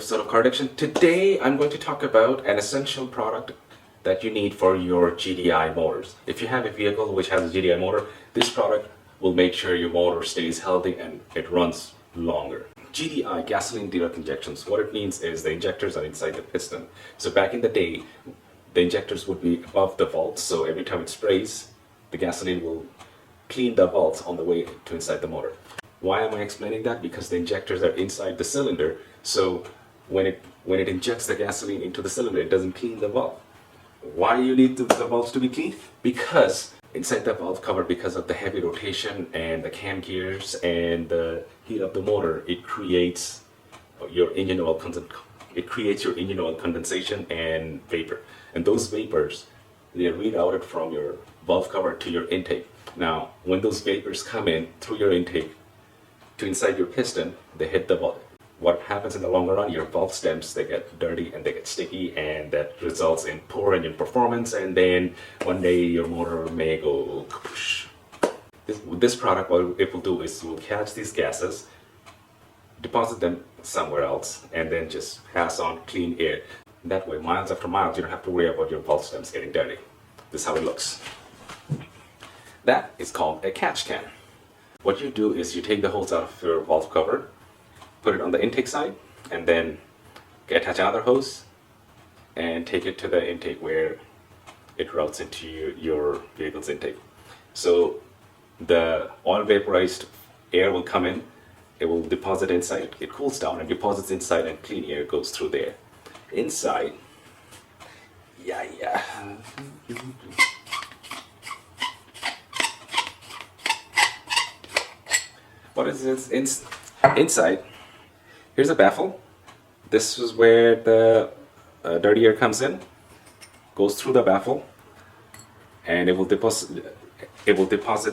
episode of Car Addiction. Today I'm going to talk about an essential product that you need for your GDI motors. If you have a vehicle which has a GDI motor, this product will make sure your motor stays healthy and it runs longer. GDI, gasoline direct injections, what it means is the injectors are inside the piston. So back in the day, the injectors would be above the valves, so every time it sprays, the gasoline will clean the valves on the way to inside the motor. Why am I explaining that? Because the injectors are inside the cylinder, so when it injects the gasoline into the cylinder, it doesn't clean the valve. Why you need the valves to be clean? Because inside the valve cover, because of the heavy rotation and the cam gears and the heat of the motor, it creates your engine oil condensation and vapor. And those vapors, they are rerouted from your valve cover to your intake. Now, when those vapors come in through your intake to inside your piston, they hit the valve. What happens in the longer run, your valve stems, they get dirty and they get sticky, and that results in poor engine performance, and then one day your motor may go kapoosh. This product, what it will do is it will catch these gases, deposit them somewhere else, and then just pass on clean air. That way, miles after miles, you don't have to worry about your valve stems getting dirty. This is how it looks. That is called a catch can. What you do is you take the hose out of your valve cover, put it on the intake side, and then attach another hose and take it to the intake where it routes into your vehicle's intake. So the oil vaporized air will come in, it will deposit inside, it cools down and deposits inside, and clean air goes through there. Inside, what is this? Inside, here's a baffle. This is where the dirty air comes in, goes through the baffle, and it will deposit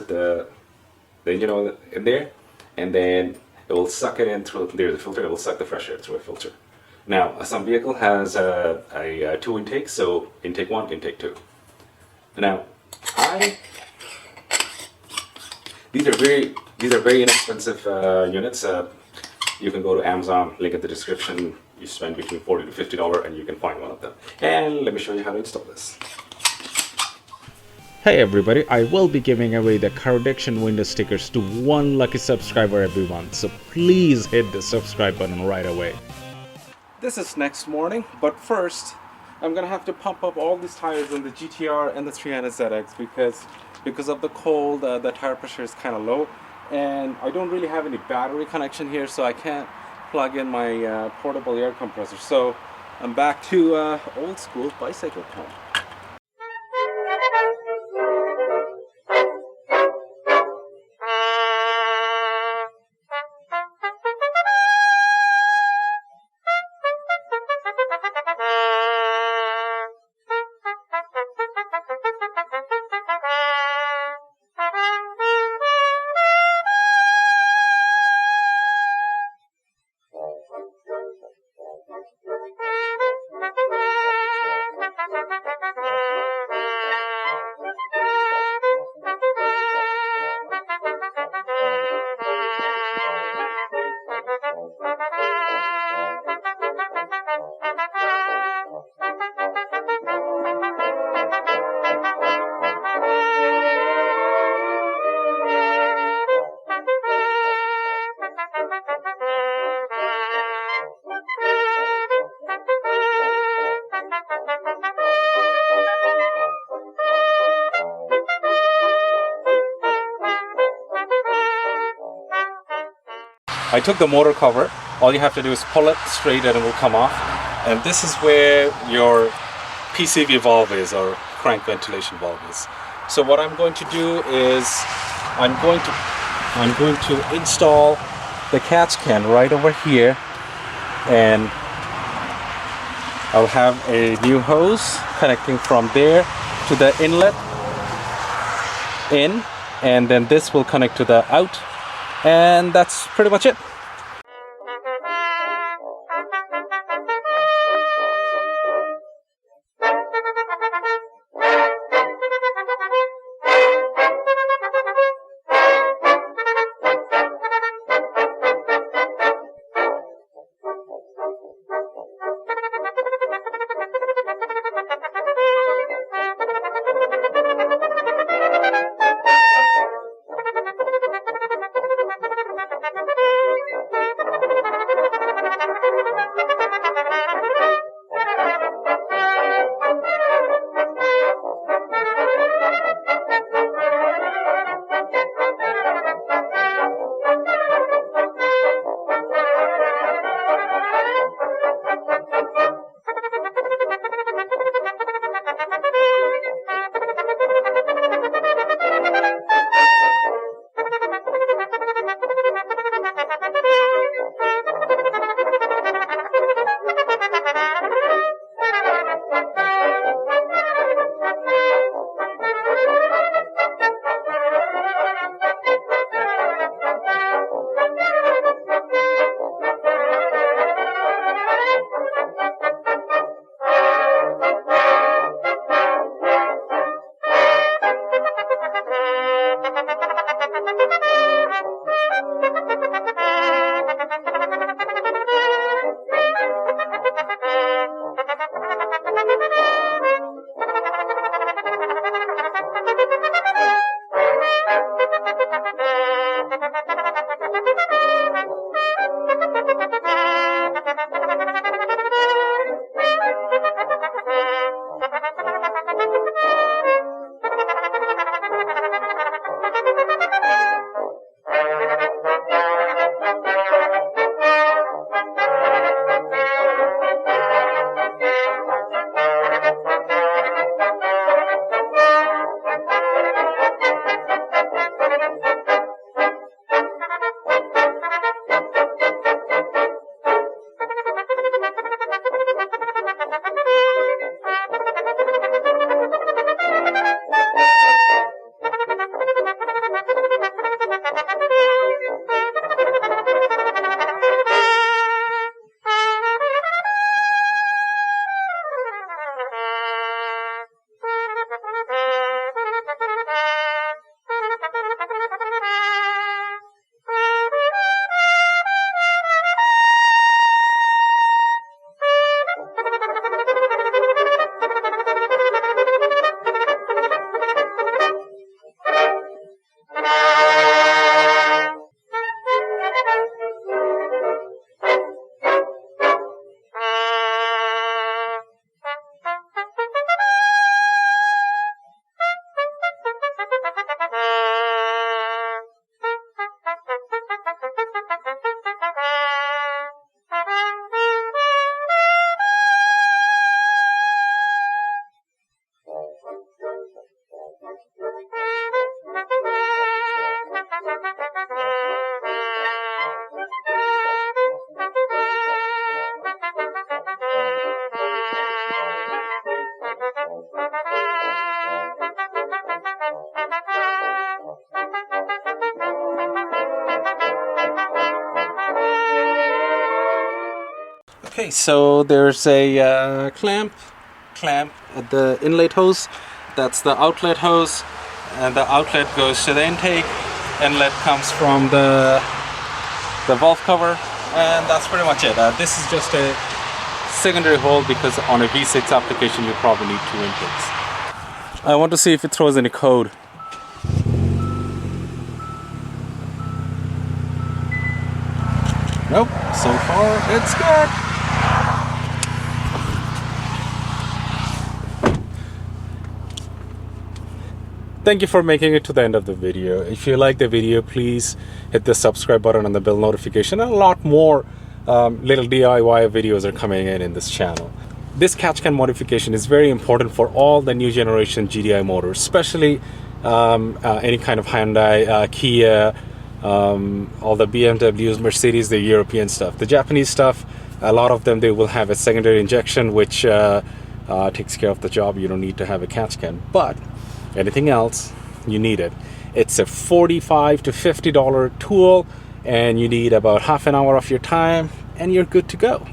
the engine oil in there, and then it will suck it in through the filter. It will suck the fresh air through a filter. Now, some vehicle has a two intakes, so intake 1, intake 2. Now, these are very inexpensive units. You can go to Amazon, link in the description. You spend between $40 to $50 and you can find one of them. And let me show you how to install this. Hey everybody, I will be giving away the Car Addiction window stickers to one lucky subscriber every month, so please hit the subscribe button right away. This is next morning, but first I'm gonna have to pump up all these tires in the GTR and the 300ZX because of the cold, the tire pressure is kind of low, and I don't really have any battery connection here, so I can't plug in my portable air compressor. So I'm back to old school bicycle pump. I took the motor cover. All you have to do is pull it straight and it will come off. And this is where your PCV valve is, or crank ventilation valve is. So what I'm going to do is I'm going to install the catch can right over here, and I'll have a new hose connecting from there to the inlet in, and then this will connect to the out. And that's pretty much it. Okay, so there's a clamp at the inlet hose. That's the outlet hose, and the outlet goes to the intake. Inlet comes from the valve cover, and that's pretty much it. This is just a secondary hole because on a V6 application you probably need 2 intakes. I want to see if it throws any code. Nope, so far it's good. Thank you for making it to the end of the video. If you like the video, please hit the subscribe button and the bell notification. And a lot more little DIY videos are coming in this channel. This catch can modification is very important for all the new generation GDI motors, especially any kind of Hyundai, Kia, all the BMWs, Mercedes, the European stuff. The Japanese stuff, a lot of them, they will have a secondary injection, which takes care of the job. You don't need to have a catch can. But anything else, you need it. It's a $45 to $50 tool, and you need about half an hour of your time, and you're good to go.